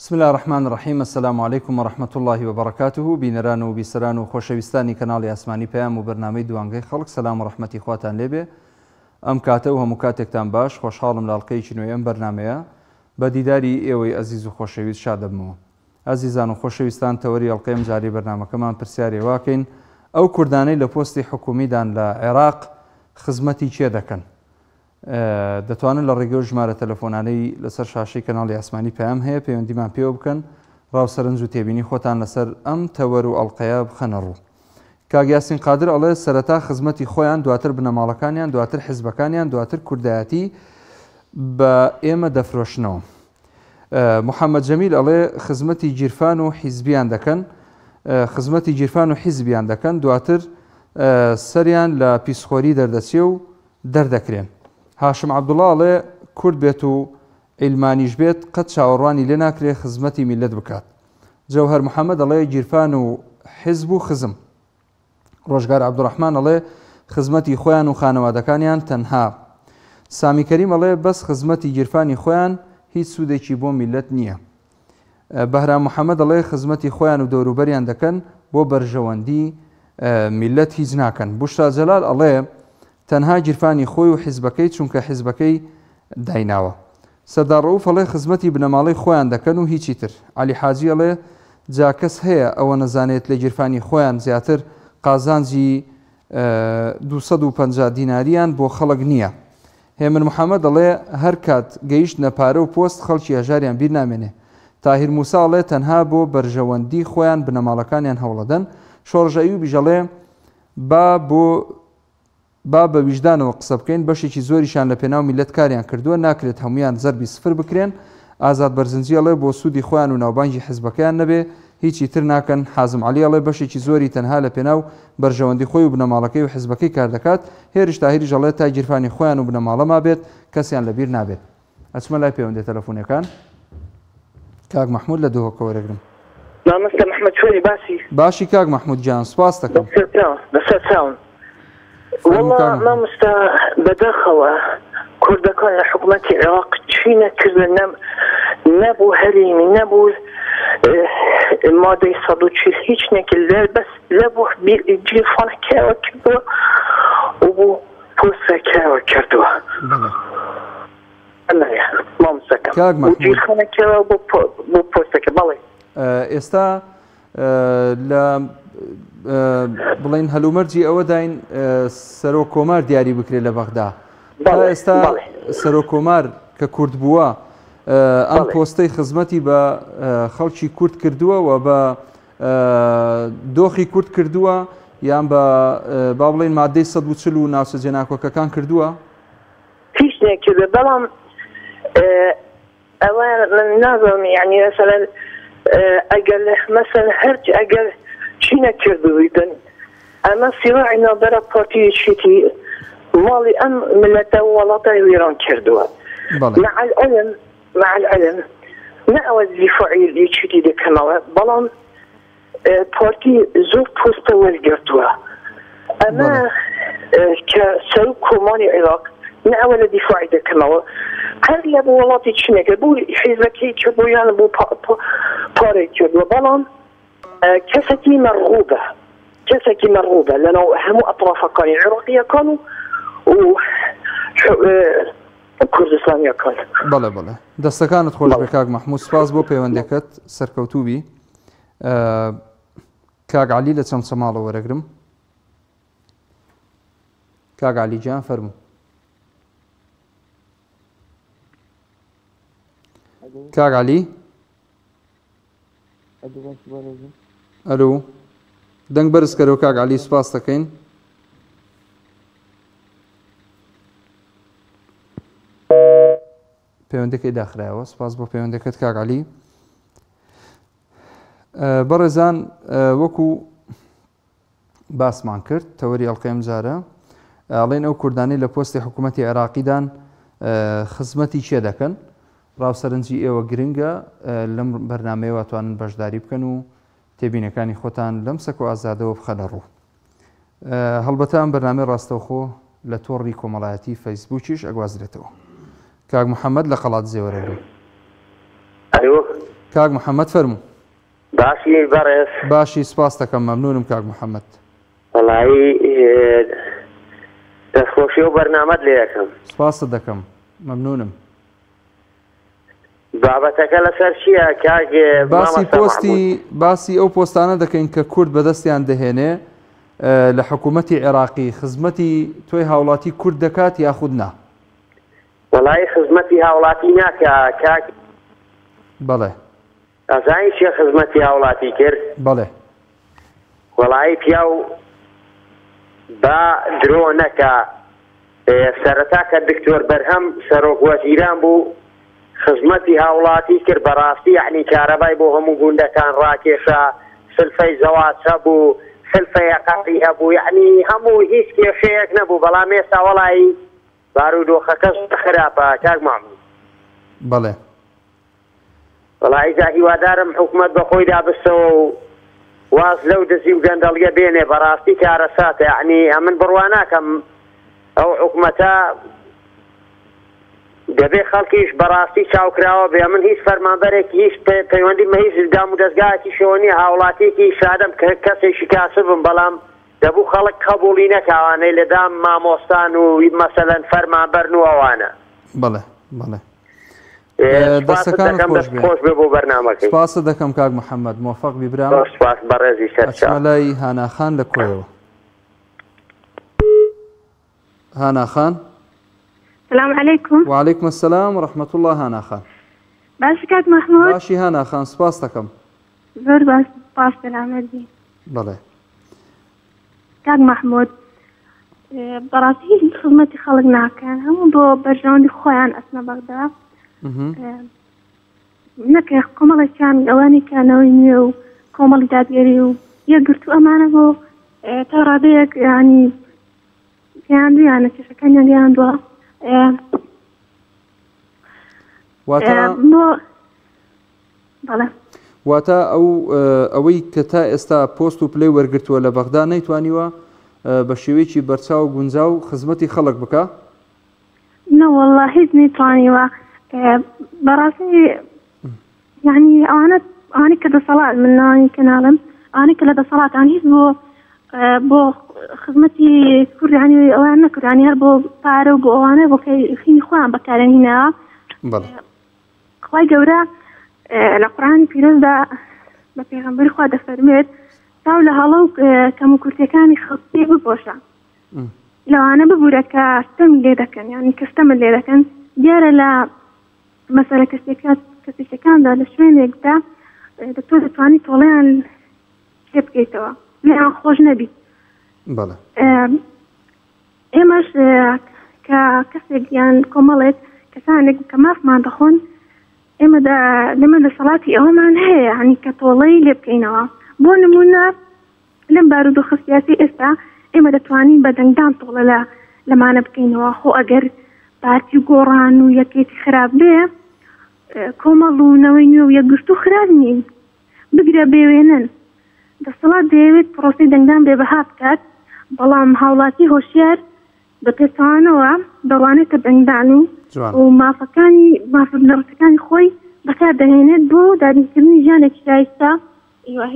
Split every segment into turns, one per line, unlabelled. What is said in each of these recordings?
بسم الله الرحمن الرحیم. السلام علیکم ورحمة الله وبرکاته. بینەران و بیسەران و خۆشەویستانی کەناڵی ئاسمانی پەیام و بەرنامەی دوانگەی خەڵک، سەلام و ڕەحمەتی خواتان لێبێ. ئەم کاتە و هەموو کاتێکتان باش، خۆشحاڵم لە ئەڵقەیەکی نوێی ئەم بەرنامەیە بە دیداری ئێوەی ئەزیز و خۆشەویست شاد دەبمەوە. ئازیزان و خۆشەویستان، تەوەری ئەڵقەی ئەم جارەی بەرنامەکەمان پرسیاری واکەین ئەو کوردانەی لە پۆستی حکومیدان لە عێراق خزمەتی چێ دەکەن؟ دەتوانن لە ڕێگەی ژمارە تەلەفۆنانەی لەسەر شاشەی کەناڵی ئاسمانی پەیام هەیە پەیوەندیمان پێوە بکەن، ڕاوسەرنج و تێبینی خۆتان لەسەر ئەم تەوەر و ئەڵقەیە بخەنە ڕوو. کاک یاسین قادر ئەڵێ سەرەتا خزمەتی خۆیان، دواتر بنەماڵەکانیان، دواتر حیزبەکانیان، دواتر کوردایەتی بە ئێمە دەفرۆشنەوە. محەممەد جەمیل ئەڵێ خزمەتی جیرفان و حیزبیان دەکەن، خزمەتی جیرفان و حیزبیان دەکەن، دواتر سەریان لە پیسخۆری دەردەچێ و دەردەکرێن. هاشم عەبدوڵڵا ئەڵێ کورد بێت و عیلمانیش بێت قەت چاوەڕوانی لێ ناکرێ خزمەتی میلەت بکات. جەوهەر محەممەد ئەڵێ جیرفان و حیزب و خزم. ڕۆژگار عەبدوڕەحمان ئەڵێ خزمەتی خۆیان و خانەوادەکانیان تەنها. سامی کەریم ئەڵێ بەس خزمەتی جیرفانی خۆیان هیچ سوودێکی بۆ میلەت نییە. بەهرام محەممەد ئەڵێ خزمەتی خۆیان و دەوروبەریان دەکەن بۆ بەرژەوەندی میلەت هیچ ناکەن. بوشرا جەلال ئەڵێ تەنها جیرفانی خۆی و حیزبەکەی چونکە حیزبەکەی دایناوە. سەردار ڕەوف ئەڵێ خزمەتی بنەماڵەی خۆیان دەکەن و هیچی تر. عەلی حاجی ئەڵێ جا کەس هەیە ئەوە نەزانێت لە جیرفانی خۆیان زیاتر قازانجی 250 دیناریان بۆ خەڵک نییە. هێمن محەممەد ئەڵێ هەر کات گەیشت نەپارە و پۆست خەڵکی هەژاریان بیر نامێنێ. تاهیر موسا ئەڵێ تەنها بۆ بەرژەوەندی خۆیان بنەماڵەکانیان هەوڵەدەن. شۆڕژ ئەیوبی ئەڵێ با بە ویژدانەوە قسە بکەین، بەشێکی زۆریشان لە پێناو میلەت کاریان کردووە، ناکرێت هەمویان زەربی سفر بکرێن. ئازاد بەرزنجی ئەڵێ بۆ سوودی خۆیان و ناوبانگی حیزبەکەیان نەبێ هیچی تر ناکەن. حازم عەلی ئەڵێ بەشێکی زۆری تەنها لە پێناو بەرژەوەندی خۆی و بنەماڵەکەی و حیزبەکەی کار دەکات. هێرش تاهیریش ئەڵێ تا جیرفانی خۆیان و بنەماڵەما بێت کەسیان لەبیر نابێت. ئەچمە لای پەیوەندی تەلەفۆنەکان. کاک مەحموود لە دووهۆکەوە وەرەگرم.
مامۆستا محەممەد چۆنی
باشی کاک مەحموود گیان، سوپاس دەکەم.
والله مامۆستا بەداخەوە کوردەکان لە حکوومەتی عێراق چی نەکردن، نەبوو هەرێمی، نەبوو مادەی 140 هیچ نەکرد، بەس لەبوو جیرفانەکەیەوە کردووە و بۆ پۆستەکەیەوە کردووە.
کاک مەحموود
جیرفانەکەیەوە بۆ پۆستەکە. بەڵێ
ئێستا لە بڵین هەلومەرجی ئەوە داین سەرۆک کۆمار دیاری بکرێت لە بەغدا. تا ئێستا سەرۆک کۆمار کە کورد بووە ئەم پۆستەی خزمەتی بە خەڵکی کورد کردووە و بە دۆخی کورد کردووە یان بە با بڵین مادەی 140 و ناوچەجێناکۆکەکان کردووە؟
هیچ نەکردە، بەڵام ئەوە نازانم یعنی مەسەلەن ئەگەر مەسەلەن هەرچ ئەگەر چی نەکردوویدن ئەمە سیواعی ناوبەرە پارتیەکێتی ماڵی ئەم ملەتە و وڵاتای وێران کردووە. مع العلم نە ئەوە دیفاعی یەکێتی دەکەمەوە، بەڵام پارتی زۆر پۆستە وەرگرتووە. ئەمە کە سەرۆک کۆماری عێراق نە ئەوە لە دیفاعی دەکەمەوە، هەر لە بۆ وڵاتی چی نەکرد، بۆ حیزبەکەی کردووە یان بۆ پارەی کردووە، بەڵام کەسێکی مەرغوبە لەناو هەموو ئەطرافەکانی عێراقیەکان و کوردستانیەکان.
بەڵێ دەستەکانت خۆش بێ کاک مەحموود، سپاس بۆ پەیوەندەکەت سەرکەوتووبی. کاک عەلی لە چەمچەماڵە وەرەگرم. کاک عەلی گیان فەرموو. کاک عەلی ئەلو دەنگ بەرزکەرەوە کاک عەلی، سوپاس دەکەین. پەیوەندەکەی داخرایەوە، سپاس بۆ پەیوەندەکەت کاک عەلی. بەڕێزان، وەکو باسمان کرد تەوەری ئەڵقەی جارە ئەڵێن ئەو کوردانەی لە پۆستی حکوومەتی عێراقیدان خزمەتی چێ دەکەن. ڕاوسەرنجی ئێوە گرنگە لەم بەرنامەیە واتوانن بەشداری بکەن و تێبینەکانی خۆتان لەم سەک و ئازادەوە بخەنە ڕوو. هەڵبەتە ئەم بەرنامەی ڕاستەوخۆ لە تۆڕی کۆمەڵایەتی فەیسبووکیش ئەگوازرێتەوە. کاک محەممەد لە قەڵات زێوەرەگرم.
الو
کاک محەممەد فەرموو.
باشی بەڕێز
باشی سپاس دەکەم مەمنونم کاک محەممەد.
وەڵایی دەستخۆشی و بەرنامەت لێ یەکەم.
سپاست دەکەم مەمنونم.
بابەتەکە لەسەر چییە کاک
باسی ئەو پۆستانە دەکەین کە کورد بەدەستیان دەهێنێ لە حکوومەتی عێراقی خزمەتی تۆی هاوڵاتی کورد دەکات یاخود نا؟
وەڵایی خزمەتی هاوڵاتی ناکە کاک.
بەڵێ
ئەزانی چێ خزمەتی هاوڵاتی کرد؟
بەڵێ
وەڵایی پیا و با درۆ نەکە سەرەتا کە دکتۆر بەرهەم سەرۆک وەزیران بوو خزمەتی هاوڵاتی کرد بەڕاستی یعنی کارەبای بۆ هەموو گوندەکان ڕاکێشە سلفەی زەواج هەبوو سلفەی عقەقی هەبوو یعنی هەموو هیچ کێشەیەک نەبوو بەڵام ئێستا وەڵایی بارودۆخەکەش خراپە کاک محەممەد.
بەڵێ
وەڵایی جا هیوادارم حکوومەت بەخۆی دابستەوە و واز لەو دەزی و گەندەڵیە بێنێ بەڕاستی کارەساتە یعنی ئەمن بڕوا ناکەم ئەو حکوومەتە دەبێ خەڵکیش بەڕاستی چاوکراوە بێ من هیچ فەرمانبەرێکی هیچ پەیوەندی مە هیچ دام و دەستگایەکی شەوە نیە هاوڵاتێکی شادەم کە کەسێکی کاسبم بەڵام دەبوو خەڵک قبوڵی نەکاوانەی لەدام مامۆستان و مەسەلەن فەرمانبەرن و ئەوانە.
بەڵێ بەڵێ
دەستەکان خۆش بێ بۆ بەرنامەکەی.
سپاس دەکەم کاک محەممەد موفق بیبرام.
سپاس بەڕێزی سەرچاو.
لای هاناخان لە کۆیەوە. هاناخان
السلام عليكم.
وعليكم السلام ورحمة الله هاناخان.
باش كات محمود.
باشی هاناخان سپاس دەکەم.
زۆر باش سپاس سلامەتی.
بەڵێ
کاک محمود بەڕاستی هیچ خزمەتی خەڵک ناکەن هەموو بۆ بەرژەوەندی خۆیان ئەچنە بەغدا نەکە کۆمەڵێکیان ئەوانی کانەوەی نوێ و کۆمەڵی دادگەری و یەکگرتو ئەمانە بۆ تا ڕادەیەک ینی گەیاندویانە کێشەکانیان گەیاندووە
واتە ئەوەی کە تا ئێستا پۆست و پلەی وەرگرتووە لە بەغدا نەیتوانیوە بە شێوەیەکی بەرچاو و گونجاو خزمەتی خەڵک بکە؟
نەوەڵڵا هیچ نەیتوانیوە بەڕاستی یعنی ئەوانەی کە دەسەڵات من ناوانی کەناڵم ئەوانەی کە لە دەسەڵاتان هیچ بۆ خزمەتی کوردانی ئەوان نەکردانی هەر بۆ پارە و بۆ ئەوانە بۆ خینی خۆیان بەکارێنینەوە. خوای گەورە لە قورئانی پیرۆزدا بە پێغەمبەری خوا دەفەرمێت تاو لە هەڵە و کەم و کورتەکانی خەڵکی بپۆشە لەوانە ببوورە کە ستەم لێ دەکەن یعنی کە ستەمت لێ دەکەن دیارە لە مەسەلە کەسێکەکاندا لە شوێنێکدا تۆ دەتوانی تۆڵەیان لێ بکەیتەوە لێیان خۆش نەبیت. ئێمەش کە کەسێک یان کۆمەڵێک کەسانێک کە مافمان دەخۆن ئێمە دەسەڵاتی ئەوەمان هەیە ینی کە تۆڵەی لێ بکەینەوە. بۆ نمونە لەم بارودۆخە سیاسی ئێستا ئێمە دەتوانین بە دەنگدان تۆڵە لەمانە بکەینەوە خۆ ئەگەر پارتی گۆڕان و یەکێتی خراپ بێ کۆمەڵ و نەوەی نوێ و یەکگرتو خراپ نین بگرە بێوێنن دەسەڵات دەیەوێت پرۆسی دەنگدان بێبەها بکات بەڵام هاوڵاتی هۆشیار بە پێچەوانەوە دەڕوانێتە دەنگدان و مافەکانی خۆی بەکار دەهێنێت بۆ دادینکردنی ژیانێکی شایستە.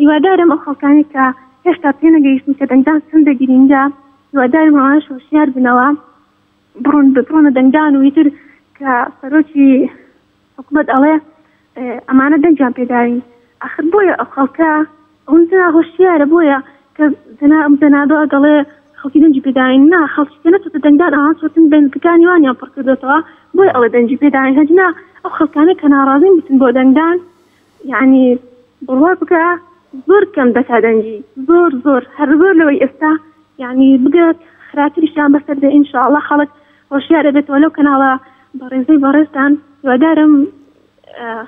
هیوادارم ئەو خەڵکانی کە هێشتا پێ نەگەیشتن کە دەنگدان چەندە گرینگە هیوادارم ئەوانەش هۆشیار بنەوە بڕۆنە دەنگدان و ئیتر کە سەرۆکی حکوومەت ئەڵێ ئەمانە دەنگیان پێداوین ئاخر بۆیە ئەو خەڵکە ئەوەن جنا هۆشیارە بۆیە کە دەنادۆ دەڵێ خەڵکی دەنگی پێداوین نا خەڵکی کە نەچۆتە دەنگدان ئەوان چۆتن دەنگەکانی وانیان پڕ کردێتەوە بۆیە ئەڵێ دەنگی پێداوین هەجنا ئەو خەڵکانە کە ناڕازین بچن بۆ دەنگدان یعنی بڕوا بکە زۆر کەم دەکا دەنگی زۆر هەر زۆر لەوەی ئێستا یعنی بگات خراپتریشیان بەسەر دێ ئینشاءڵڵا خەڵک هۆشیارە بێتەوە لەو کەناڵە بەڕێزەی بەڕێزتان هیوادارم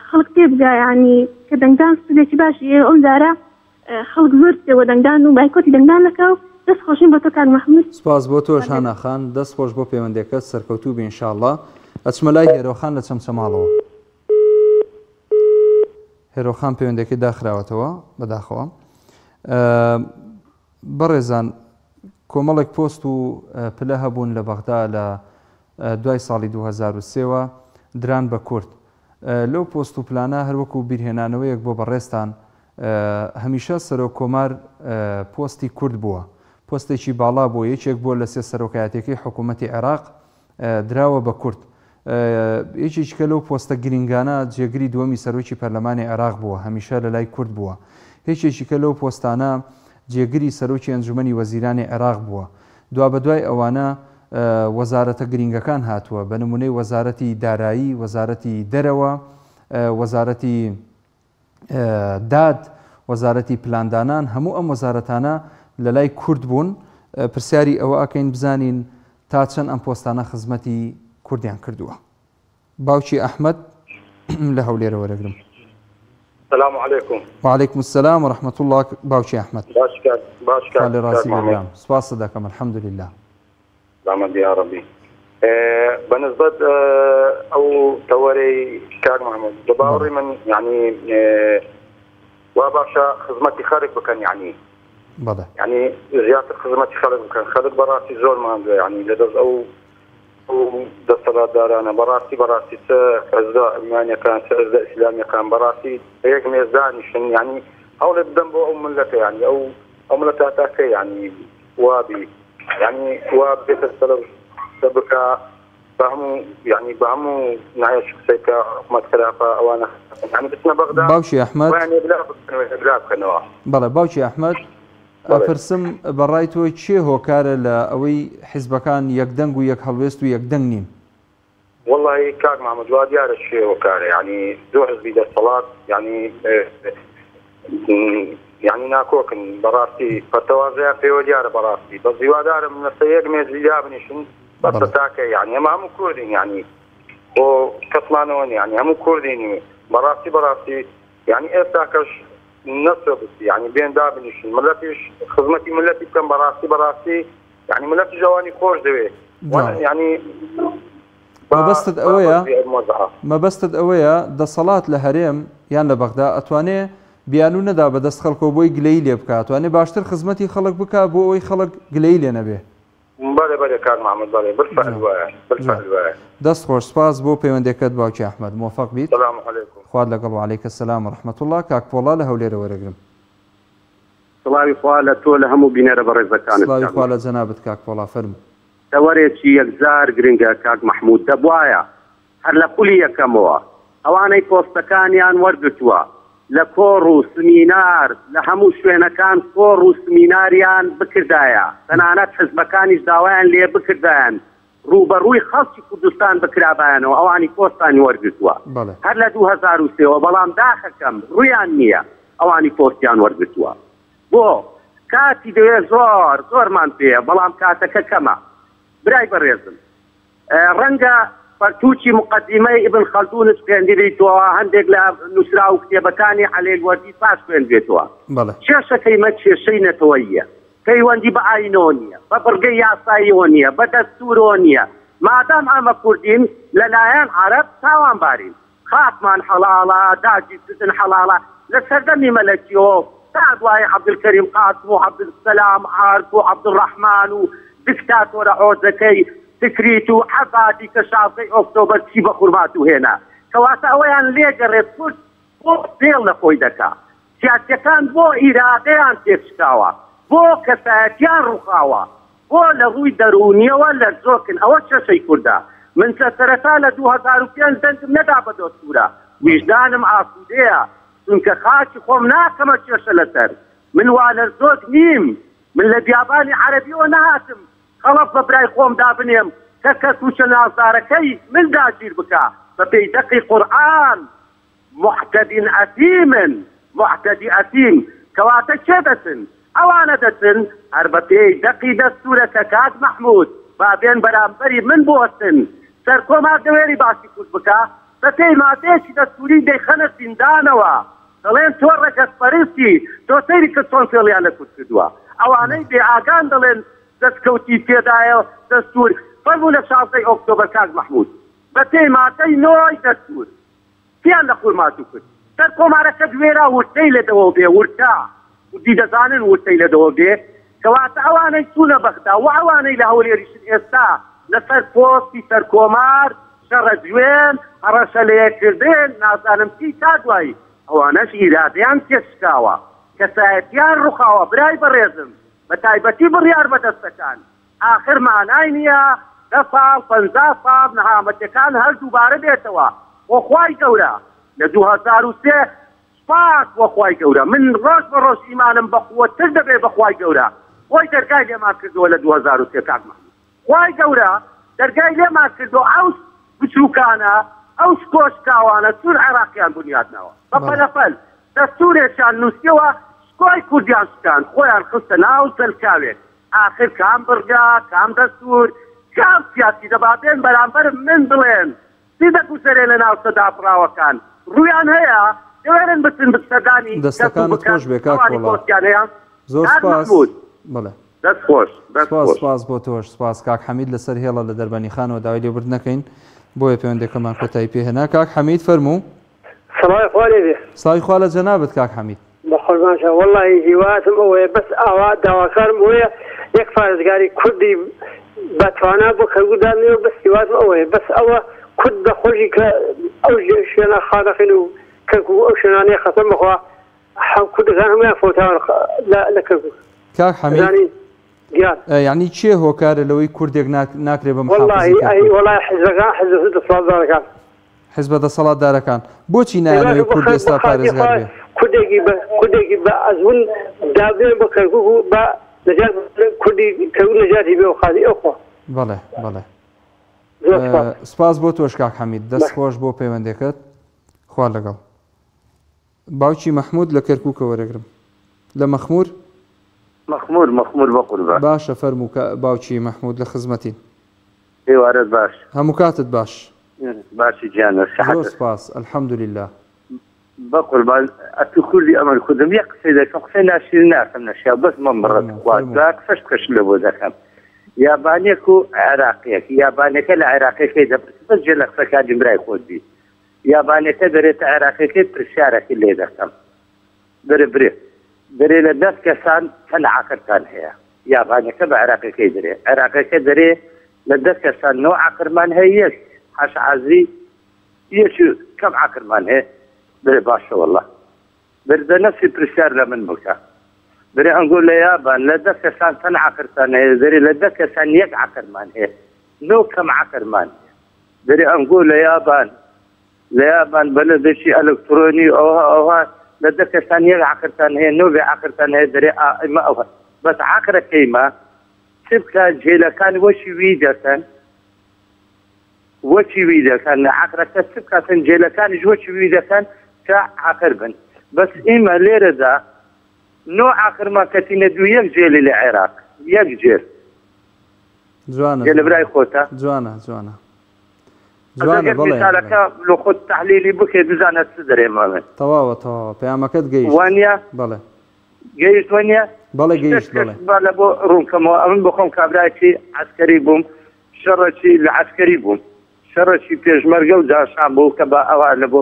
خەڵک پێ بگا یعنی کە دەنگدان سولێکی باشی ئەم جارە خەڵک زۆر پێوە دەنگدان و بایکۆتی دەنگدان نەکە و دەست خۆشین بۆ تۆ کاک محەممەد.
سپاس بۆ تۆش هاناخان دەست خۆش بۆ پەیوەندیەکەت سەرکەوتوو بێ ئینشاءڵڵا. ئەچمە لای هێرۆخان لە چەمچەماڵەوە. هێرۆخان پەیوەندەکەی داخراوەتەوە بەداخەوە. بەڕێزان کۆمەڵێک پۆست و پلە هەبوون لە بەغدا لە دوای ساڵی 2023ەوە دران بە کورد لەو پۆست و پلانە هەروەکو بیرهێنانەوەیەک بۆ بەڕێستان هەمیشە سەرۆک کۆمار پۆستی کورد بووە، پۆستێکی باڵا بووە، یەکێک بووە لە سێ سەرۆکایەتەکەی حکوومەتی عێراق دراوە بە کورد. یەکێککە لەو پۆستە گرنگانە جێگری دووەمی سەرۆکی پەرلەمانی عێراق بووە، هەمیشە لە لای کورد بووە. هیچێکیکە لەو پۆستانە جێگری سەرۆکی ئەنجومەنی وەزیرانی عێراق بووە. دوا بەدوای ئەوانە وەزارەتە گرنگەکان هاتووە، بە نمونەی وەزارەتی دارایی، وەزارەتی دەرەوە، وەزارەتی داد، وەزارەتی پلاندانان، هەموو ئەم وەزارەتانە لە لای کورد بوون. پرسیاری ئەوە ئەکەین بزانین تا چەند ئەم پۆستانە خزمەتی کوردیان کردووە. باوکی ئەحمەد لە هەولێرە وەرەگرم.
السلام عليكم.
وعليكم السلام ورحمة الله. باوکی ئەحمەد
باشکار
لە ڕاستی بەرام سپاس دەکەم. الحمد لله.
سلامت يا ربي. بالنسبة أو توري كاك محمد دباوري من يعني وباشا خدمتي خارج بكن يعني
بله
يعني زيادة خدمتي خارج بكن خارج براسي زول ما عنده يعني لدز أو دستلات دارانا براسي أجزاء إيمانية كان أجزاء إسلامية كان براسي هيك ميزانيشن يعني أو بدنبو أو ملته يعني أو ملته أتاكي يعني وابي يعني وابي السلف سبكا فهموا يعني بهموا نعيش سيكا حكومة خلافة أوانا يعني بسنا بغداد
باوشي أحمد
يعني بلاب كنوا
بله باوشي أحمد أفرسم برايتو چه هوكار لأوي حزبكان يكدنگ و يك هلوست و يكدنگ نيم
والله كاك محمد واديار الشيء هوكار يعني دو حزبي در صلاة يعني ناكوكن براسي فتوازيا في وديار براسي بس زوادار من السيق ميزليا بنشن بس تاكي يعني هم كردين يعني وكسلانون يعني هم كردين براسي يعني افتاكش نصب يعني بين دابنشن ملتش خدمتي ملتي كان براسي يعني ملتي جواني خوش دوي يعني
ما بستد اويا د صلاه لهريم يعني لبغداد اتواني بیانو نەدا بەدەست خەڵکەوە بۆی گلەی لێ بکات، توانێ باشتر خزمەتی خەڵک بکات بۆ ئەوەی خەڵک گلەی لێ نەبێ.
بەڵێ کاک محەممەد بەڵێ بالفعل وایە.
دەست خۆش سپاس بۆ پەیوەندەکەت باوکی ئەحمەد موفق بیت.
سلام علیکم.
خوات لەگەڵ و عەلەیکە سەلام و ڕەحمەت الله. کاک پۆڵا لە هەولێرە وەرەگرم.
سڵاوی خوا لە تۆ لە هەموو بینەرە بەڕێزەکانت.
سڵاوی خوا لە جەنابەت کاک پۆڵا فەرموو.
دەوەرێکی یەکجار گرنگە کاک مەحموود دەبوایە هەر لە قولی یەکەمەوە ئەوانەی پۆستەکانیان وەرگرتووە لە کۆڕ و سمینار لە هەموو شوێنەکان کۆڕ و سمیناریان بکردایە، تەنانەت حزبەکانیش داوایان لێ بکردایان ڕوبەڕووی خەڵکی کوردستان بکرابایانەوە ئەوانی پۆستانی وەرگرتووە هەر لە 2003ەوە، بەڵام داخەکەم ڕوویان نییە ئەوانی پۆستیان وەرگرتووە. بۆ کاتی دەوێت زۆرمان پێە، بەڵام کاتەکە کەمە. برای بەڕێزم ڕەنگە پەرتوچی مقدمەی ئیبن خەلدونت خوێندیتەوە، هەندێک لە نووسرا و کتێبەکانی عەلێلوەردی پاش خوێندبێتەوە. کێشەکەی مە کێشەی نەتەوەییە، پەیوەندی بە ئاینۆ نییە، بە بڕگەی یاساییەوە نییە، بە دەستوورەوە نییە. مادام ئەمە کوردین لەلایەن عەرەب تاوانبارین، خاتمان حەڵاڵە، داگیرکردن حەڵاڵە. لە سەردەمی مەلەکیەوە تا دوای عەبدولکەریم قاسم و عەبدولسەلام عارف و عەبدولڕەحمان و دکتاتۆرە عۆزەکەی تکریت و عەبادی کە شازدەی ئۆکتۆبەر چی بە خوورمات و هێنا، کەواتە ئەوەیان لێگەڕێت کورد بۆ دێڵ لە خۆی دەکا. سیاسەکان بۆ ئیرادەیان تێچکاوە، بۆ کەسایەتیان ڕووخاوە، بۆ لە ڕووی دەرونیەوە لەرزۆکن. ئەوە چێشەی کوردە. من سەرەتا لە 2005 دەنگم نەدا بە دۆستورە، ویژدانم ئاسوودەیە، چونکە خاکی خۆم ناکەمە کێشە لەسەر. من وا لەرزۆک نیم، من لە بیابانی عەرەبیەوە نەهاتم خەڵەف بە برای خۆم دابنێم کە کەس وچە نازدارەکەی من داگیر بکە بە پەیدەقی قورئان. محتەدین ئەتیمن، محتەدی ئەتیم، کەواتە کێ دەچن؟ ئەوانە دەچن هەر بە پەیدەقی دەستورەکە کاک مەحموود با بێن بەرامبەری من بۆستن. سەرکۆمار دەوێری باسی کورد بکە، بە پێی مادەیەکی دەستوری دەیخەنە زیندانەوە، دەڵێن تۆ ڕەگەسپەرستی، تۆ سەیری کرد چۆن فێڵیان لە کورد کردووە. ئەوانەی بێئاگان دەڵێن دەستکەوتی تێدایە دەستور. فەرموو لە 16 ئۆکتۆبەر کاک مەحموود بە پێی مادەی 9 دەستور پیان لە خوورماتوو کرد. سەرکۆمارەکە دوێرا ورتەی لەدەوە بێ، ورتا وردی دەزانن ورتەی لەدەوە بێ. کەواتە ئەوانەی چوونە بەغدا و ئەوانەی لە هەولێریشن ئێستا لەسەر پۆستی سەرکۆمار شەڕە جوێن هەڕەشە لەیەکردن نازانم چی تا دوایی ئەوانەش ئیرادیان تێشکاوە کەسایەتیان ڕووخاوە برای بەڕێزم بە تایبەتی بڕیار بەدەستەکان ئاخر مانای نییە 10 ساڵ 50 ساڵ نەهامەتەکان هەر دووبارە بێتەوە وەخوای گەورە لە 2003 سپاس وەخوای گەورە من ڕۆژ بە ڕۆژ ئیمانم بەقووەتر دەبێ بەخوای گەورە خۆی دەرگای لێمان کردووە لە 2003 کاکمە خوای گەورە دەرگای لێمان کردو ئەو بچووکانە ئەو کۆشکاوانە سوور عێراقیان بنیادنەوە بەپەلەپەل دەستورێکیان نووسیەوە سکۆی کوردیان شکان خۆیان خستە ناو سەرکاوێت ئاخر کام بڕگا کام دەستور کام سیاسی دەباتێن بەرامبەر من بڵێن چی دەکوسەرێ لە ناو سەداپڕاوەکان ڕوویان هەیە دەوێرن بچن بسەدانی
دەستەکانت خۆش بێ کاک وەڵا زۆر سپاس بڵێ
دەست خۆش
سپاس بۆ تۆش سپاس کاک حەمید لەسەر هێڵە لە دەربانی خانەوە داوای لێبرد نەکەین بۆیە پەیوەندێکەمان کۆتایی پێهێنا کاک حەمید فەرموو
سڵاوی خوا لێبێ
سڵاوی خوا لە جەنابەت کاک حەمید
بەخۆشباشە وەڵڵاهی هیواتم ئەوەیە بەس ئاوا داواکارم وەیە یەک پارێزگاری کوردی بەتوانە بۆ کەرگودانەوە بەس هیواتم ئەوەیە بەس ئەوە کورد بەخۆشی کە ئەو شوێنە خانەخین و کەرکوو ئەو شوێنانەیە خەسەم بخوا کوردەکان هەمویان فۆتاون لە کەرکوو
کاک حەمید یعنی چێ هۆکارە لەوەی کوردێک ناکرێ بە
وەڵای حیزبەکان حیزب دەسەڵاتدارەکان
حیزبە دەسەڵاتدارەکان بۆچی نایانەوەی کورد ئێستا پارێزگار بێ
کوردێکی بە ئەزمون دابێن بە کەرکوو و بە نەجات کوردی کەرکوو نەجاتی بێ و خازی ئەوخوا
بەڵێ بەڵێ سپاس بۆ تۆش کاک حەمید دەست خۆش بۆ پەیوەندێکت خوا لەگەڵ باوکی مەحموود لە کەرکووکە وەرەگرم لە مەخمور
مەخمور بە قوربان
باشە فەرموو باوکی مەحموود لە خزمەتین
ئێوارەت باش
هەموو کاتت باش
باشی گیانە
زۆر سپاس ئەلحەمدولیلا
بە قوربان ئەتو کوردی ئەمەر کوردم یەک قسەی دەکەم قسەی ناشرین ناکەم نەشیا بەس مەمڕەت خوازدا قسەش کەش لە بۆ دەکەم یابانێک و عێراقیەک یابانەکە لە عێراقیەکەی دەپرس بەس جێ لە قسەکانی برای خۆت بی یابانەکە دەرێتە عێراقیەکەی پرسیارێکی لێ دەکەم دەرێ لە دەست کەسان تەنعاقرتان هەیە یابانەکە بە عێراقیەکەی دەرێ عێراقیەکە دەرێ لە دەست کەسان نۆ عاقرمان هەیە یەک حەش عەزی یەکی کەم عاقرمان هەیە دەرێ باشە وەڵڵا بەردە نەفسی پرسیار لە من بکە دەرێ ئەنگۆ لە یابان لە دەست کەسان تەن عاقرتان هەیە دەرێ لە دەست کەسان یەک عاقرمان هەیە نۆ کەم عاقرمان دەرێ ئەنگۆ لە یابان بەلەدەشی ئەلکترۆنی ئەوها لە دە کەسان یەک عاقرتان هەیە نۆ بێ عاقرتان هەیە دەرێ ئەمە ئەوە بەس عاقرەکەیمە چ بکە جێلەکان وەشی وی دەکەن لە عاقرەکە چ بکاتن جێلەکانیش وەشی وی دەکەن کە عاقر بن بەس ئێمە لێرەدا نۆ عاقرمان کەتینە دوو یەک جێلی لە عێراق یەک جێر
جوانە
لە برای خۆتە
جوانە
مثالەکە لە خۆت تحلیلی بکێ بزانە چ دەرێمەڵێ
تەواوە پەیامەکەت گەیشت
وانە
بەڵێ
گەیشت وانە
بەڵێ گەیشت بەڵێ
لە بۆ ڕوونکەمەوە ئەمن بخۆم کابراایکی عسکەری بووم شەڕەکی لە عسکەری بووم شەڕەکی پێشمەرگە و داشان بوو کە بە ئەوە لە بۆ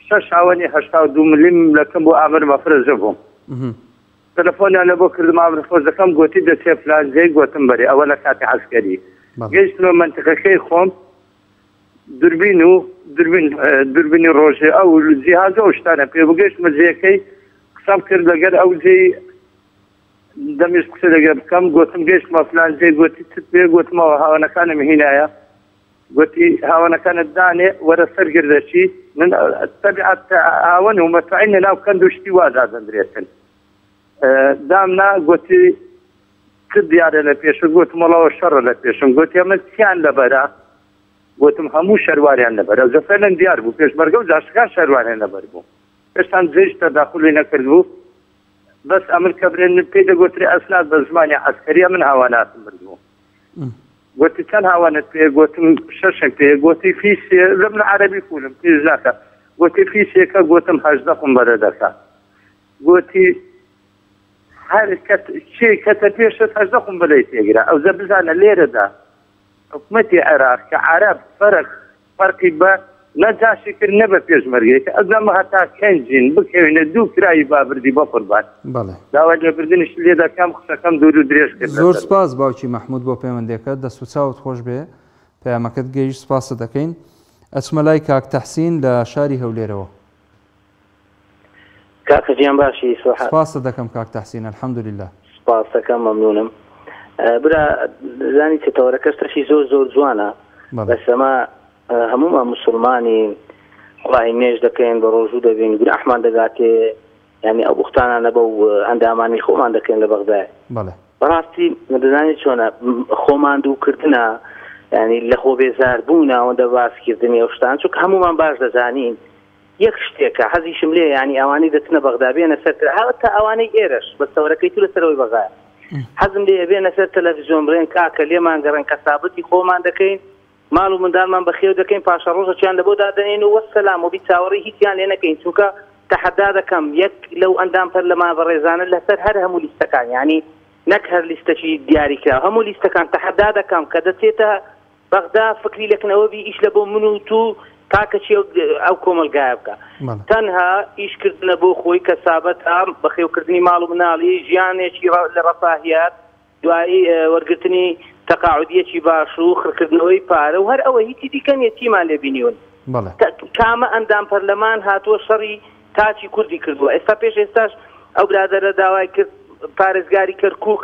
6.82 ملیم لەکەم بۆ ئامر مەفرەزە بووم تەلەفۆنیان لە بۆ کردم ئامرفۆزەکەم گوتی دەچێ فلانجێ گوتم بەرێ ئەوە لە کاتی عسکەری گەیشتمە منتقەکەی خۆم دوربینی ڕۆژێ ئەو جیهازە ئەو شتانە پێ بگەشتمە جێەکەی قسەم کرد لەگەر ئەو جێی دەمیست قسە لەگەر بکەم گوتم گەشتمە فلانجێ گوتی چ پێ گوتمەوە هاوانەکانم هینایە گوتی هاوانەکانت دانێ وەرە سەر گردەچی من تەبیعەت هاوەن و مەتوعینە ناو کەند و شتی وا دادەندرێتن دامنا گوتی چ دیارە لە پێشم گوتمەڵەوە شەڕە لە پێشم گوتی ئەمە چیان لەبەرە گوتم هەموو شەروانیان لەبەرە زەفەرەن دیار بوو پێشمەرگە و جاشقان شەروانیان لەبەر بوو پێشتان جێش تەداخلی نەکرد بوو بەس ئەمر کە برێن پێی دەگوتری ئەسناد بە زمانی عەسکەریە من هاواناتم بردبوو گوتی چەند هاوانت پێ گوتم 6 پێ گوتی فیسێ لە من عەرەبی فولم پێش ناکە گوتی فیسێکە گوتم 18 قمبەرە دەکا گوتی هەر کەتە پێشت 18 قمبەرەی تێگرا ئەو زە بزانە لێرەدا حکومەتی عێراق کە عەرەب فەرقی بە نەجاشی کرد نەبە پێشمەرگەیەکە ئەزەمە هەتا کەنجین بکەوینە دوو کرایی بابردی بە قوربان داوای لێبردنیش لێ دەکەم قسەکەم دوور و درێژ کرد
زۆر سپاس باوکی مەحموود بۆ پەیوەندێکە دەست و چاوت خۆش بێ پەیامەکەت گەیشت سپاسە دەکەین ئەچمە لای کاک تەحسین لە شاری هەولێرەوە.
کاکە گیان باشی
سپاس دەکەم کاک تەحسین ئەلحەمدولیلا.
سپاس دەکەم مەمنونم. برا زانی چێتەوەرەکەش تەشی زۆر جوانە بەس ئەمە هەمومان مسلمانی وڵی نوێژ دەکەین بە ڕۆژوو دەبین گوناحمان دەگاتێ یعنی ئەو بوختانانە بە ئەندامانی خۆمان دەکەین لە بەغداد. بەڕاستی دەزانێت چۆنە خۆمان دووکردنە ینی لە خۆ بێزار بوون ئەوەندە باسکردنی ئەو شتان چونکە هەمومان باش دەزانین یەک شتێکە حەزیشم لێ ینی ئەوانەی دەچنە بەغدا بێنە سەر تا ئەوانەی ئێرەش بەستەوەرەکەی تو لەسەرەوەی بەغداد حەزم لێ بێنە سەر تەلەڤیزیۆن بڵێن کاکە لێمان گەڕن کەسابەتی خۆمان دەکەین ماڵ و منداڵمان بەخێو دەکەین پاشە ڕۆژەکیان لە بۆ دادەنێن و وەسەلام و بیچاوەڕی هیچیان لێ نەکەین چونکە تەحەدا دەکەم یەک لەو ئەندام پەرلەمان بەڕێزانە لەسەر هەر هەموو لیستەکان ینی نەک هەر لیستەکی دیاریکرا هەموو لیستەکان تەحەدا دەکەم کە دەچێتە بەغدا فکری لەکنەوەبی ئیش لە بۆ من و تو تاکەچی ئەو کۆمەلگایە بکە تەنها ئیشکردنە بۆ خۆی کەسابەت بەخێوکردنی ماڵ و مناڵی ژیانێکی لە ڕەفاهیات دوایی وەرگرتنی تەقاعودیەکی باش و خڕکردنەوەی پارە و هەر ئەوە هیچی دیکە نیە چیمان لێ بینیون کامە ئەندام پەرلەمان هاتووە شەڕی تاچی کوردی کردووە ئێستا پێش ئێستاش ئەو برادەرە داوای کرد پارێزگاری کەرکووک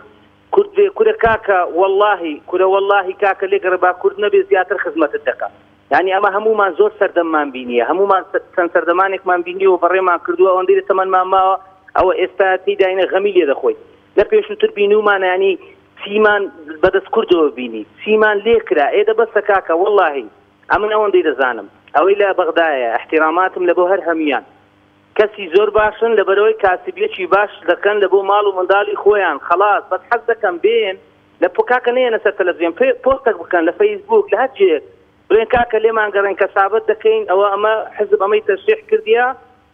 کورە کاکە وەڵڵاهی کورە وەڵڵاهی کاکە لێگەڕ با کورد نەبێ زیاتر خزمەتت دەکات یعنی ئەمە هەمومان زۆر سەردەممان بینیە هەمومان چەند سەردەمانێکمان بینیەوە بەڕێمان کردووە ئەوەندەی تەمەنمان ماوە ئەوە ئێستا تێداینە غەمی لێ دەخۆی لە پێشووتر بینومان ینی چیمان بەدەست کوردەوە بینی چیمان لێ کرا ئێدە بەسە کاکە وەڵڵاهی ئەمن ئەوەندەی دەزانم ئەوەی لە بەغدایە احتیراماتم لە بۆ هەر هەمیان کەسی زۆر باشن لەبەرەوەی کاسبیەکی باش دەکەن لە بۆ ماڵ و منداڵی خۆیان خلاص بەس حەز دەکەم بێن لە کاکە نێنە سەر تەلەڤیزیۆن پۆستێک بکەن لە فەیسبوک لە هەرجێک بڵێن کاکە لێمان گەڕێن کەسابەت دەکەین ئەوە ئەمە حزب ئەمەی تەشریح کردیە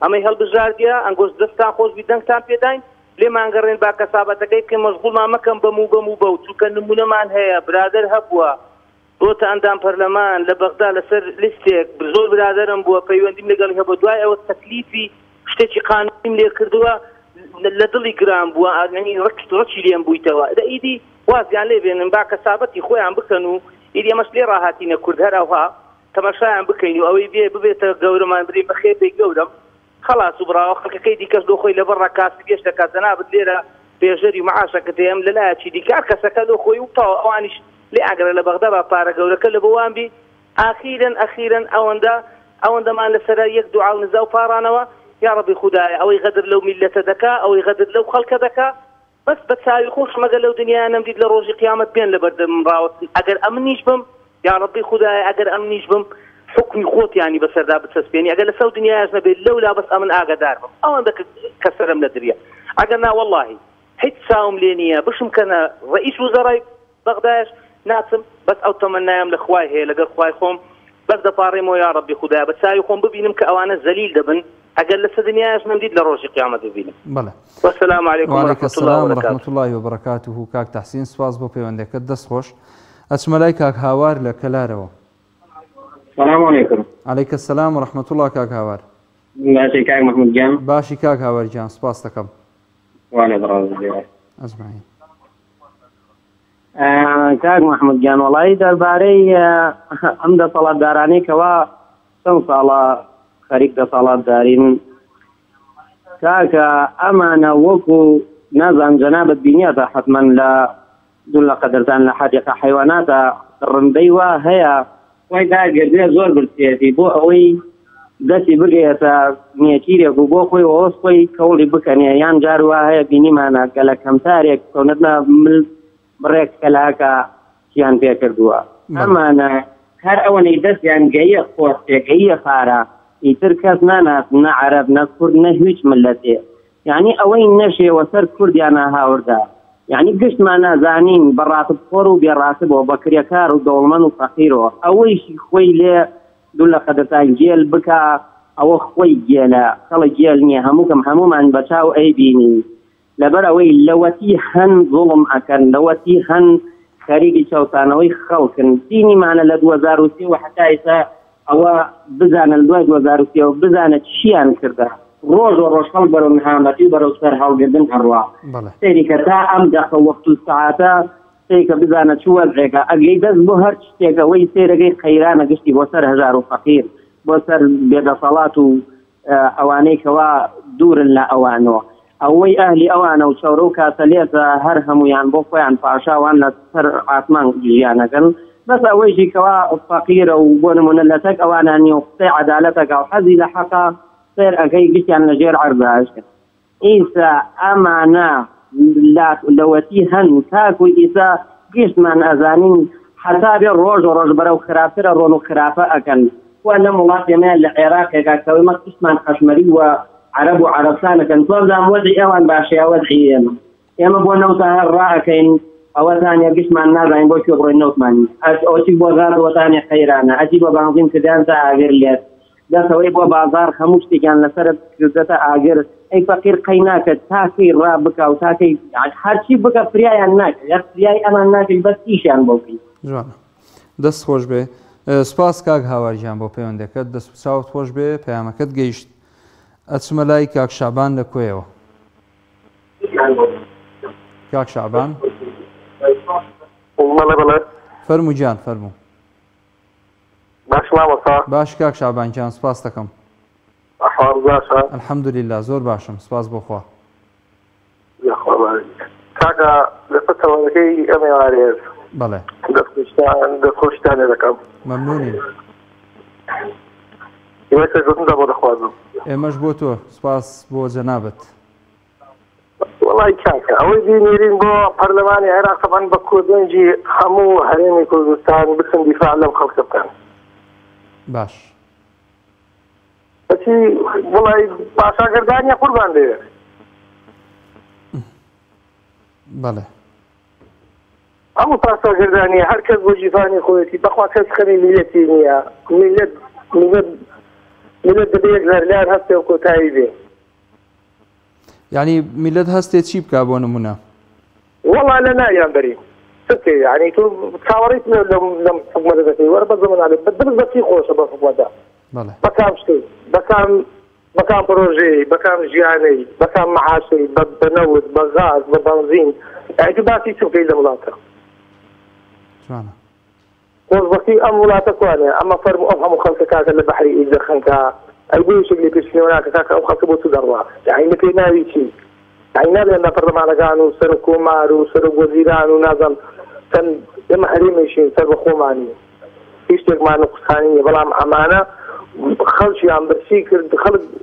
ئەمەی هەڵبژاردیە ئەنگۆشت دەستان خۆشبی دەنگتان پێداین لێمان گەڕێن با کەسابەتەکەی بکەین مەشغوڵمان مەکەم بەم و بە و چونکە نمونەمان هەیە برادەر هەبووە بۆتە ئەندام پەرلەمان لە بەغدا لەسەر لیستێک زۆر برادەرم بووە پەیوەندیم لەگەڵی هەبوو دوای ئەوە تەکلیفی شتێکی قانونیم لێ کردووە لە دڵی گران بووە ئەنی ڕەچی لێم بوویتەوە ئیدی وازیان لێ بێنن با کەسابەتی خۆیان بکەن و ئیدی ئەمەش لێ ڕاهاتینە کورد هەراوها تەماشایان بکەین و ئەوەی ببێتە گەورەمان برێ بەخێر بێ گەورم خلاص و براوە خەڵکەکەی دیکەش دۆ خۆی لەبەر ڕاکاسی پێش دەکات جەنابەت لێرە پێژەری معاشەکەت هەیەم لەلایەکی دیکار کەسەکە دۆ خۆی و تاوە ئەوانیش لێ ئاگرە لە بەغدا با پارە گەورەکە لە بۆوان بی ئاخیرەن ئەوەندەمان لەسەر یەک دوعا و نزا و پارانەوە یا ربی خدایە ئەوەی غەدر لەو میلەتە دەکا ئەوەی غەدر لەو خەڵکە دەکا بەس بە چاوی خۆش مەگە لەو دنیا نەمدید لە ڕۆژی قیامەت بێن لە بەردەم ڕاوەستن ئەگەر ئەمنیش بم یا ربی خدایە ئەگەر ئەمنیش بم حکمی خۆت ینی بەسەردا بچەسپێنی ئەگەر لەسەو دنیاش نەبێت لەولا بەس ئەمن ئاگادار بم ئەوەندە کەسەرم لە دریە ئەگەر نا وەڵڵاهی هیچ چاوم لێ نییە بشم کەنە ڕئیس وزەڕای بەغدایش ناچم بەس ئەو تەمەنایەم لە خوای هەیە لەگەڵ خوای خۆم بەس دەپاڕێمەوە یا ربی خدایە بە چاوی خۆم ببینم کە ئەوانە زەلیل دەبن ئەگەر لە دنیاش نەمدید لە ڕۆژی قیامەت ببینم. وەسەلام عەلەیکم
ورحمەتوڵڵاهی وبەرەکاتوه کاک تەحسین سپاس بۆ پەیوەندەکەت دەستخۆش ئەچمە لای کاک هاوار لە کەلارەوە.
سلام علیکم.
علیکم السلام ورحمەتوڵڵاه کاک هاوار.
باشی کاک محمود گیان.
باشی کاک هاوار گیان سپاس دەکەم.
وانێ بەڕازی
ئەزمعین.
کاک محمود گیان وەڵی دەربارەی ئەم دەسەڵاتدارانەی کەوا چەند ساڵە خەریک دەسەڵاتدارین کاکە ئەمانە وەکو نازان جەنابەت بینیاتە حتمەن لە دوو لە قەدرتان لە حەدیقە حەیواناتە ڕندەی وا هەیە خۆی داگردێ زۆر برسێتی بۆ ئەوەی دەستی بگەیەتە نیەتیرێک و بۆ خۆی ئەوەس خۆی کەوڵی بکەنێ یان جار وا هەیە بینیمانە کە لە کەمتارێک کەونەتە بڕێک کەلاکە چیان پێ کردووە ئەمانە هەر ئەوەنەی دەستیان گەیە خۆستێگەیە پارە ئیتر کەس نانات نە عەرەب نە کورد نە هیچ ملەتێ یعنی ئەوەی نەشێوە سەر کوردیانە هاوردا یعنی گشتمان نازانین بەڕاتب خۆر و بێڕاتبەوە بەکرێکار و دەوڵمەند و فەقیرەوە ئەوەیشی خۆی لێ دوو لە قەدەتان گێل بکە ئەوە خۆی گێلە خەڵک گێل نییە هەمومان بەچاو ئەی بینی لەبەر ئەوەی لەوەتی هەن زوڵم ئەکەن لەوەتی هەن خەریکی چاوسانەوەی خەڵکن دینیمانە لە 2023 و حتا ئێستا ئەوە بزانە لە دوای 2023 بزانە چیان کردە ڕۆژ و ڕۆژخەڵ بەرەو نەهامەتی و بەرەو سەر هەڵگردن هەڕوا سەیری کە تا ئەم دەخە وەخت و ساعاتە شتێکە بزانە چ وەزعێکە ئەگەی دەست بۆ هەر شتێکەوەی سێرەگەی خەیرانە گشتی بۆ سەر هەژار و فەقیر بۆ سەر بێدەسەڵات و ئەوانەی کەوا دوورن لە ئەوانەوە ئەوەی ئەهلی ئەوانە و چەورە و کاسەلێتە هەر هەمویان بۆ خۆیان پاشاوان لە سەر ئاسمان ژیانەکەن بەس ئەوەیشی کەوا فەقیرە و بۆ نمونە لە تەک ئەوانانی و قسەی عەدالەتەکە و حەزی لە حەقا سێر ئەەکەی گشتیان لەژێر عەرزاشکە ئیسا ئەمانە لەوەتی هەن تاکو ئیسا گشتمان ئەزانین حەسابێ ڕۆژ و ڕۆژ بەرەو خراپترە ڕۆن و خراپە ئەکەن وا لە وڵاتێمە لە عێراقێکا کەوەی مە قسمان حەشمەری و عرب و عربستانەکەن تۆزان وەزعی ئەوان باشەیە وەزعی ئێمە بۆ نەوتان ڕائەکەین ئەوەتانە گشتمان نازانین بۆ کوێ بڕۆین نەوتمانی ئەوچی بۆ غازەوەتانێ خەیرانە ئەچی بۆ بانزیم کردیان تا ئاگر لێت دەسەوەی بۆ بازار هەموو شتێکیان لەسەر کردەتە ئاگر ئەی فەقیر قەی ناکەت تاکەی ڕا بکە و تاکەی هەرچی بکە فریایان ناکە یەک فریای ئەمان ناکەی بەس ئیشیان بۆ بکەین
جوانە دەست خۆش بێ سپاس کاک هاوارجیان بۆ پەیوەندەکەت دەست چاوت خۆش بێ پەیامەکەت گەیشت ئەچمە لای کاک شعبان لە کوێیەوە کاک شعبان فەرموو گیان فەرموو باش کاک شعبانگیان سپاس دەکەم الحەمدولillah زۆر باشم سپاس بۆ خوا
کاکە لەسەر تەواوەکەی ئەمە وارێز
بەڵێ
دەستخۆشتانێ دەکەم
مەمنونین
ئێوەتەگوتندا بۆ دەخوازم
ئێمەش بۆ تۆ سپاس بۆ جەنابەت
وڵی کاکە ئەوەی بینێرین بۆ پەرلەمانی عێراق تەبەن بە کۆدەنجی هەموو هەرێمی کوردستان بچن دیفاع لەم خەڵکە بکەن
باش
بەچی وڵی پاشاگەردانیە قوربان دەوێت
بەڵێ
هەموو پاساگەردانیە هەر کەس بۆ جیفانی خۆیەتی بەخوا کەس خەری میلەتی نییە میلەت دەبێ یەک لەرلار هەستێ و کۆتایی بێ
یعنی میلەت هەستێ چی بکا بۆ نمونە
وەڵا لە نایان بەری سکێ یعنی تۆ چاوەڕیت لەم حکومەتە دەکەی وەرە بە زەمانە بەدرست بەچی خۆشە بە حکومەتە بەکام شتێک بەکام پرۆژەی بەکام ژیانەی بەکام مەعاشەی بە نەوت بە غاز بە بەنزین یعنی باسی چ بکەی لە وڵاتە خۆشبەختی ئەم وڵاتە کوانێ ئەمە فەرموو ئەم هەموو خەڵکە کاکە لە بەحری ئیزە خەنکە ئەیگویشێک لێ پێشنەوە ناکە کاکە ئەم خەڵکە بۆ تو دەڕوا یعنی لە پێی ناوی چی یعنی نابێن لە پەرلەمانەکان و سەر کۆمار و سەر وەزیران و نازانم چەند ئێمە هەرێمێشین سەر بە خۆمانی هیچ شتێکمان قسانی نیە بەڵام ئەمانە خەڵکیان برسی کرد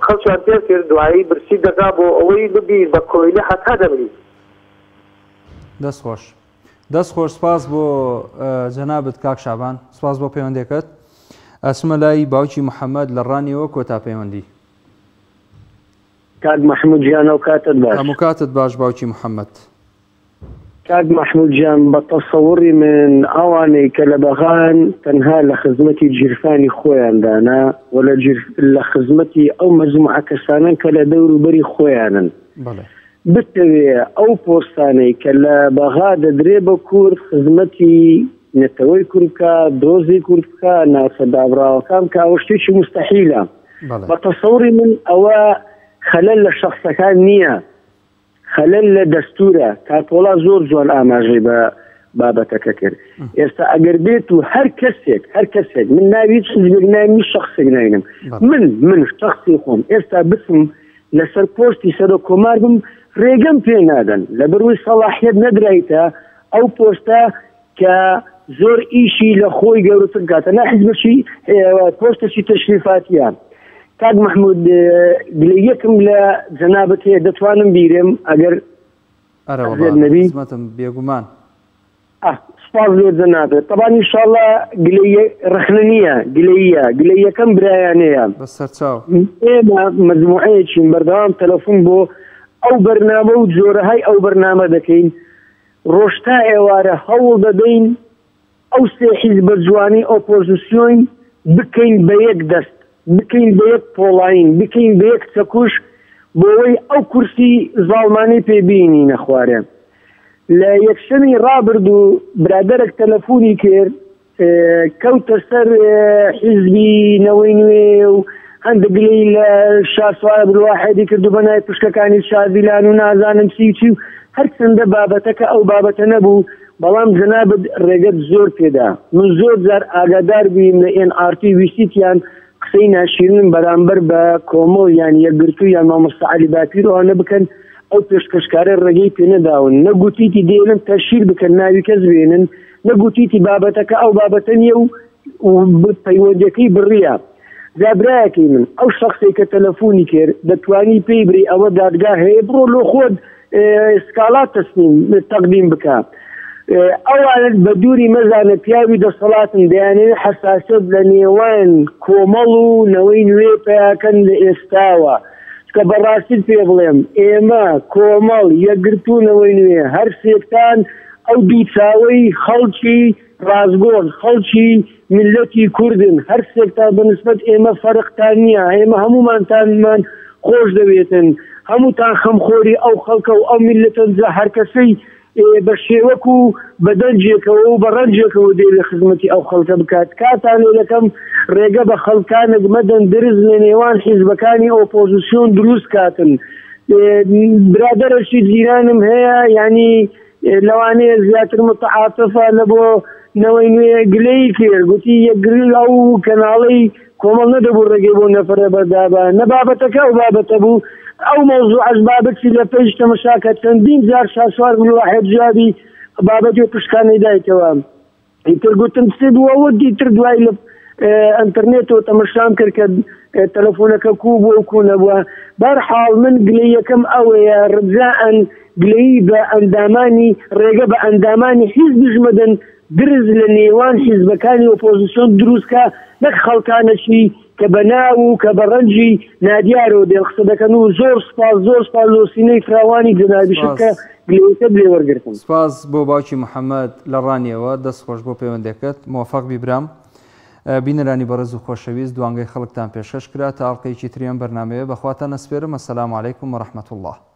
خەڵکیان پێ کرد دوایی برسی دەکا بۆ ئەوەی ببیر بە کۆیلە هەتا دەبری
دەست خۆش سپاس بۆ جەنابەت کاک شعبان سپاس بۆ پەیوەندێکت ئەچمە لای باوکی محەممەد لە ڕانیەوە کۆتا پەیوەندی
کاک محمود گیانە و کاتت باش
هەموو کاتت باش باوکی محەممەد
کاک محمود گیان بە تەسەوڕی من ئەوانەی کە لە بەغان تەنها لە خزمەتی جیرفانی خۆیاندانا و لە خزمەتی ئەو مەجموعە کەسانن کە لە دەوروبەری خۆیانن بتەوێ ئەو پۆستانەی کە لە بەغا دەدرێ بە کورد خزمەتی نەتەوەی کوردکە دۆزی کوردکە ناسەدابراوەکان کە ئەوە شتێکی مستەحیلە بە تەسەوڕی من ئەوە خەلەل لە شەخسەکان نییە خەلەل لە دەستورە کاتۆڵا زۆر جوان ئاماژەی بە بابەتەکە کرد ئێستا ئەگەر بێت و هەر کەسێک من ناوی حزبێک ناوی شەخسێک ناینم من شەخسی خۆم ئێستا بچم لەسەر پۆستی سەر کۆمار بم ڕێگەم پێ نادەن لە بەروی سەڵاحیەت نەدرایتە ئەو پۆستە کە زۆر ئیشی لە خۆی گەورەتر کاتە نا حیزبەشی پۆستەشی تەشریفاتیان کاک محمود گلەیەکم لە جەنابەت هەیە دەتوانم بیرم ئەگەر
نەبی بێگومان
سپاس لێ جەنابێت طبعا ئینشاءالله گلەیە ڕەخنە نییە گلەیەکەم برایانەیە ئێمە مەجموعەیەکین بەردەوام تەلەفۆن بۆ ئەو بەرنامە و جۆرەهای ئەو بەرنامە دەکەین ڕۆژتا ئێوارە هەوڵ دەدەین ئەو سێ حیزبە جوانی ئۆپۆزیسیۆن بکەین بە یەک دەست بکەین بە یەک پۆڵاین بکەین بە یەک چەکوش بۆەوەی ئەو کورسی زاڵمانی پێبینی نەخوارێ لە یەکشەمی ڕابرد و برادەرێک تەلەفۆنی کرد کەوتە سەر حیزبی نەوەی نوێ و هەندێک گلەی لە شاسوایە بڵواحێدی کرد و بەنای پشکەکانی شازیلان و نازانم چی و هەر چەندە بابەتەکە ئەو بابەتە نەبوو بەڵام جەنابەت ڕێگەت زۆر پێدا من زۆر جار ئاگادار بوویم لە NRT ویستیان قسەی ناشیرن بەرامبەر بە کۆمەڵ یان یەکگرتو یان مامۆستا عەلی باپیر ئەوانە بکەن ئەو پێشکەشکارە ڕێگەی پێ نەداون نەگوتیتی دێنن تەشیر بکەن ناوی کەس بێنن نەگوتیتی بابەتەکە ئەو بابەتە نیە و پەیوەندیەکەی بڕیە زابرایەکەی من ئەو شخصی کە تەلەفۆنی کرد دەتوانی پێی بری ئەوە دادگا هەیە بڕۆ لۆ خۆت سکالات تەقدیم بکە ئەوانت بە دووری مەزانە پیاوی دەسەڵاتن دەیانێت حەساسیت لە نێوان کۆمەڵ و نەوەی نوێ پێیاکەن لە ئێستاوە کە بەڕاستیت پێ بڵێم ئێمە کۆمەڵ یەکگرتوونەوەی نوێ هەر سێکتان ئەو دووچاوەی خەڵکی ڕازگۆن خەڵکی ملەتی کوردن هەر سێکتا بەنسبەت ئێمە فەرقتان نییە ئێمە هەمومانتانمان خۆش دەوێتن هەمووتان خەمخۆری ئەو خەڵکە و ئەو ملەتەنجا هەر کەسەی بە شێوەک و بەدەنجێکەوە و بە ڕەنجێکەوە دێ لە خزمەتی ئەو خەڵکە بکات کاتان لەکەم ڕێگە بە خەڵکانێک مەدەن درز لە نێوان حیزبەکانی ئۆپۆزیسیۆن دروست کاتن برادەرەشی جیرانم هەیە ینی لەوانەیە زیاتر متعاتفە لە بۆ نەوەی نوێ گلەی کرد گوتی یەکگری ئەو کەناڵەی کۆمەڵ نەدەبوو ڕێگەی بۆ نەفرە بەردابە نەبابەتەکە ئەو بابەتە بوو ئەو مەوزوع ئەس بابەتی لە پێش تەمەشاکە چەندین جار شاسوار بوو واحد جوابی بابەتی و پشکانەی دایکەوە ئیتر گوتم سێ بووەوە دیتر دوای لە ئەنتەرنێتەوە تەمەشام کرد کە تەلەفۆنەکە کوو بووە و کوو نەبووە بەرحاڵ من گلەیەکەم ئەوەیە ڕجاءن گلەیی بە ئەندامانی ڕێگە بە ئەندامانی حیزب ژمەدەن درز لە نێوان حیزبەکانی ئۆپۆزیسیۆن دروستکە نەک خەڵکانەشی کە بە ناو و کە بە ڕەنجی نادیارەوە دێ قسە دەکەن و زۆر سپاس لۆ سینەی فراوانی جەنابیشکە گلەیەکە لێ وەرگرتم
سپاس بۆ باوکی محەممەد لە ڕانیەوە دەست خۆش بۆ پەیوەندەکەت موفق بیبرام بینەرانی بەڕێز و خۆشەویست دوانگەی خەڵکتان پێشکەش کرا تا ئەڵقەیەکی تریان بەرنامەیە بەخواتان ئەسپێرم ئەسەلام عەلەیکوم وەڕەحمەتوڵڵاه